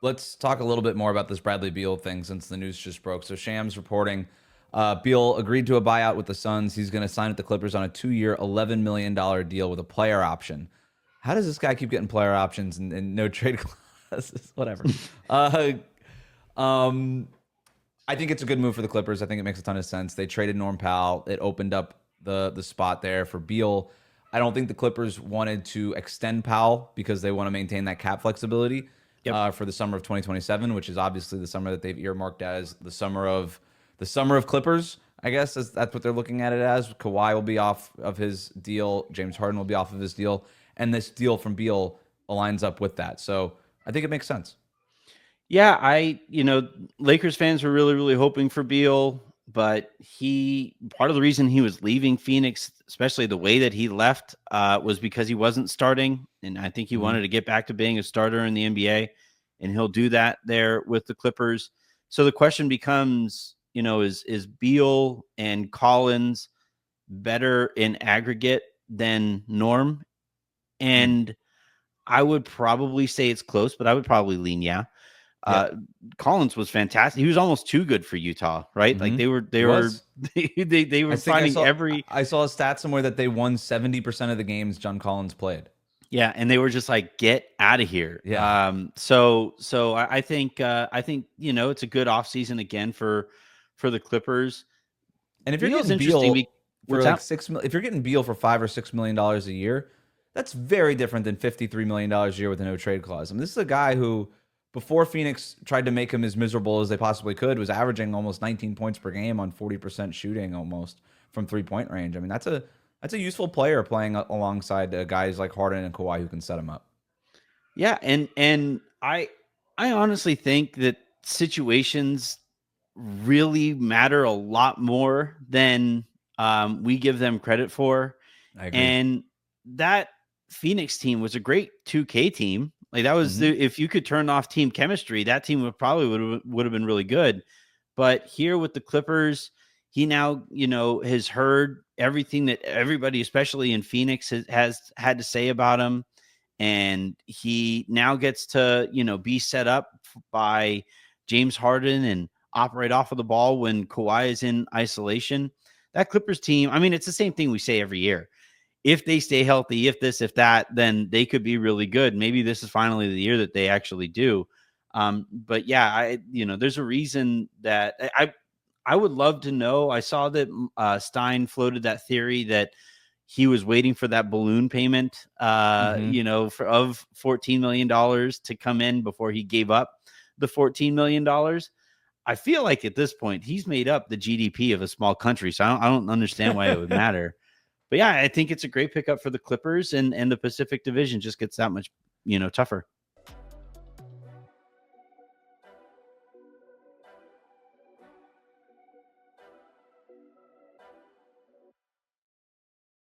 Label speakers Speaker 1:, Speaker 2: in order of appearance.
Speaker 1: let's talk a little bit more about this Bradley Beal thing since the news just broke. So Shams reporting Beal agreed to a buyout with the Suns. He's going to sign with the Clippers on a 2-year, $11 million deal with a player option. How does this guy keep getting player options and no trade clauses? Whatever. Uh, um, I think it's a good move for the Clippers. I think it makes a ton of sense. They traded Norm Powell. It opened up the spot there for Beal. I don't think the Clippers wanted to extend Powell because they want to maintain that cap flexibility for the summer of 2027, which is obviously the summer that they've earmarked as the summer of Clippers. I guess that's what they're looking at it as. Kawhi will be off of his deal. James Harden will be off of his deal, and this deal from Beal aligns up with that. So I think it makes sense.
Speaker 2: Yeah, Lakers fans were really, really hoping for Beal, but part of the reason he was leaving Phoenix, especially the way that he left, was because he wasn't starting. And I think he wanted to get back to being a starter in the NBA, and he'll do that there with the Clippers. So the question becomes, is Beal and Collins better in aggregate than Norm? And I would probably say it's close, but I would probably lean, yeah. Collins was fantastic. He was almost too good for Utah, right? Like they were finding
Speaker 1: I saw a stat somewhere that they won 70% of the games John Collins played.
Speaker 2: Yeah, and they were just like, get out of here.
Speaker 1: Yeah.
Speaker 2: So I think it's a good offseason again for the Clippers.
Speaker 1: And if you're getting Beal for like if you're getting Beal for $5 or $6 million a year, that's very different than $53 million a year with a no trade clause. I mean, this is a guy who, before Phoenix tried to make him as miserable as they possibly could, was averaging almost 19 points per game on 40% shooting almost from 3-point range. I mean, that's a useful player playing alongside guys like Harden and Kawhi who can set him up.
Speaker 2: Yeah, and I honestly think that situations really matter a lot more than we give them credit for.
Speaker 1: I agree.
Speaker 2: And that Phoenix team was a great 2K team. Like that was if you could turn off team chemistry, that team would have been really good. But here with the Clippers, he now, has heard everything that everybody, especially in Phoenix, has had to say about him. And he now gets to, be set up by James Harden and operate off of the ball when Kawhi is in isolation. That Clippers team, I mean, it's the same thing we say every year. If they stay healthy, if this, if that, then they could be really good. Maybe this is finally the year that they actually do. But yeah, there's a reason that I would love to know. I saw that Stein floated that theory that he was waiting for that balloon payment, of $14 million to come in before he gave up the $14 million. I feel like at this point he's made up the GDP of a small country, so I don't understand why it would matter. But yeah, I think it's a great pickup for the Clippers, and the Pacific Division just gets that much, tougher.